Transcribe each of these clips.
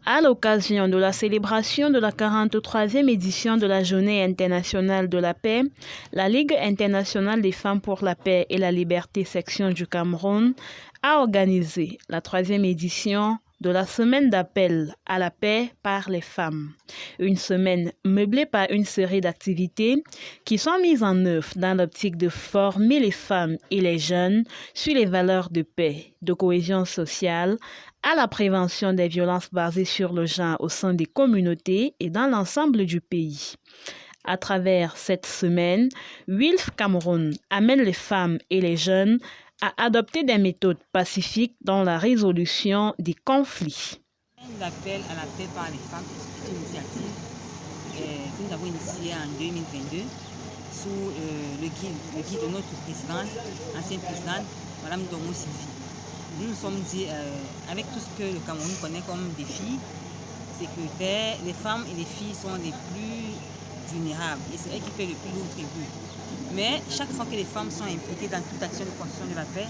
À l'occasion de la célébration de la 43e édition de la Journée internationale de la paix, la Ligue internationale des femmes pour la paix et la liberté section du Cameroun a organisé la 3e édition de la semaine d'appel à la paix par les femmes. Une semaine meublée par une série d'activités qui sont mises en œuvre dans l'optique de former les femmes et les jeunes sur les valeurs de paix, de cohésion sociale, à la prévention des violences basées sur le genre au sein des communautés et dans l'ensemble du pays. À travers cette semaine, WILF Cameroun amène les femmes et les jeunes à adopter des méthodes pacifiques dans la résolution des conflits. L'appel à la paix par les femmes est une initiative que nous avons initiée en 2022 sous le guide de notre présidente, ancienne présidente, Mme Domo Sylvie. Nous nous sommes dit, avec tout ce que le Cameroun connaît comme défis sécuritaires, les femmes et les filles sont les plus vulnérables et c'est elles qui paient le plus lourd tribut. Mais chaque fois que les femmes sont impliquées dans toute action de construction de la paix,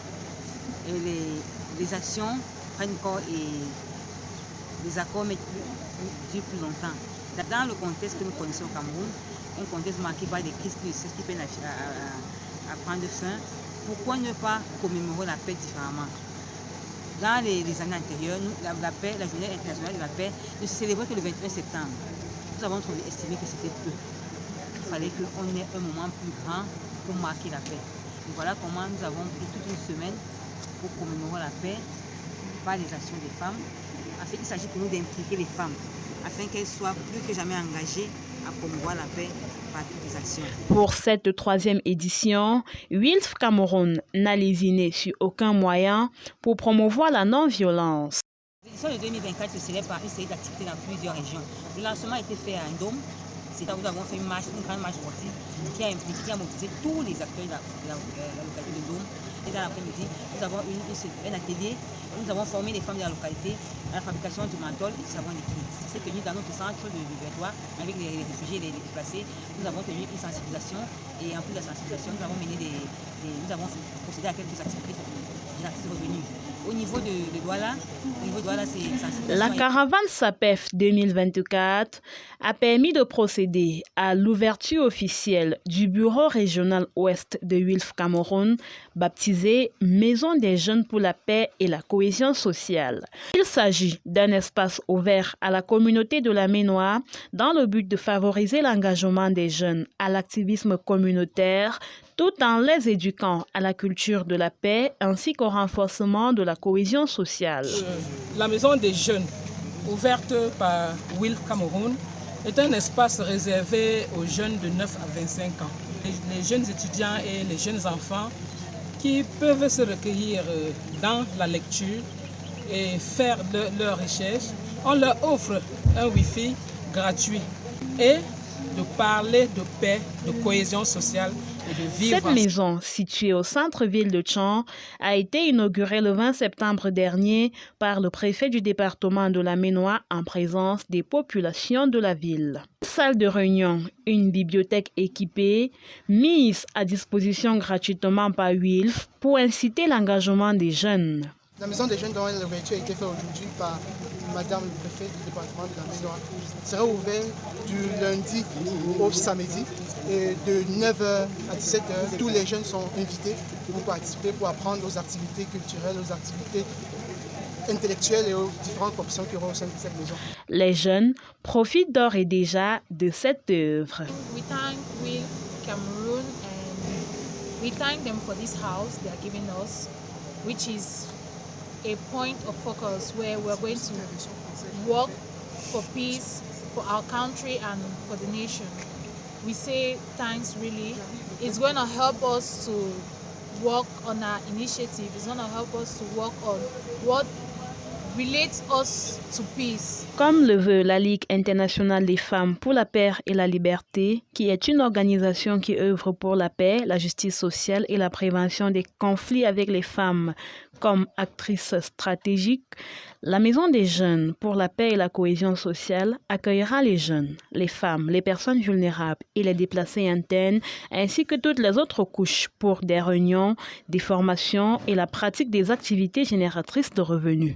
et les actions prennent corps et les accords durent plus longtemps. Dans le contexte que nous connaissons au Cameroun, un contexte marqué par des crises qui peinent à prendre fin, pourquoi ne pas commémorer la paix différemment? Dans les années antérieures, la Journée internationale de la paix ne se célébrait que le 21 septembre. Nous avons estimé que c'était peu. Il fallait qu'on ait un moment plus grand pour marquer la paix. Et voilà comment nous avons pris toute une semaine pour commémorer la paix par les actions des femmes. Afin qu'il s'agit pour nous d'impliquer les femmes, afin qu'elles soient plus que jamais engagées à promouvoir la paix par toutes les actions. Pour cette 3e édition, WILF Cameroun n'a lésiné sur aucun moyen pour promouvoir la non-violence. L'édition de 2024 se célèbre par une série d'activités dans plusieurs régions. Le lancement a été fait à Ndom. C'est là où nous avons fait une grande marche sportive qui a mobilisé tous les acteurs de la localité de Ndom. Et dans l'après-midi, nous avons un atelier où nous avons formé les femmes de la localité à la fabrication du menthol et du savon liquide. C'est tenu dans notre centre de Vertois avec les réfugiés et les déplacés. Nous avons tenu une sensibilisation et en plus de la sensibilisation, nous avons procédé à quelques activités génératrices de revenus. Au niveau de Douala, c'est sensibilisation. La caravane SAPEF 2024 a permis de procéder à l'ouverture officielle du bureau régional ouest de WILF Cameroun, baptisé Maison des jeunes pour la paix et la cohésion sociale. Il s'agit d'un espace ouvert à la communauté de la Ménois dans le but de favoriser l'engagement des jeunes à l'activisme communautaire tout en les éduquant à la culture de la paix ainsi qu'au renforcement de la cohésion sociale. La Maison des jeunes, ouverte par WILF Cameroun, est un espace réservé aux jeunes de 9 à 25 ans. Les jeunes étudiants et les jeunes enfants qui peuvent se recueillir dans la lecture et faire leurs recherches. On leur offre un Wi-Fi gratuit et de parler de paix, de cohésion sociale et de vivre. Cette maison, située au centre-ville de Tchon, a été inaugurée le 20 septembre dernier par le préfet du département de la Ménois en présence des populations de la ville. Une salle de réunion, une bibliothèque équipée, mise à disposition gratuitement par WILF pour inciter l'engagement des jeunes. La Maison des jeunes dont l'ouverture a été faite aujourd'hui par Madame le préfet du département de la Ménois sera ouverte du lundi au samedi et de 9h à 17h. Tous les jeunes sont invités pour participer, pour apprendre aux activités culturelles, aux activités intellectuelles et aux différentes options qu'il y aura au sein de cette maison. Les jeunes profitent d'ores et déjà de cette œuvre. We thank WILF Cameroun and we thank them for this house they are giving us, which is a point of focus where we're going to work for peace, for our country and for the nation. We say thanks really. It's going to help us to work on our initiative. It's going to help us to work on what relates us to peace. Comme le veut la Ligue internationale des femmes pour la paix et la liberté, qui est une organisation qui œuvre pour la paix, la justice sociale et la prévention des conflits avec les femmes comme actrice stratégique, la Maison des jeunes pour la paix et la cohésion sociale accueillera les jeunes, les femmes, les personnes vulnérables et les déplacés internes, ainsi que toutes les autres couches pour des réunions, des formations et la pratique des activités génératrices de revenus.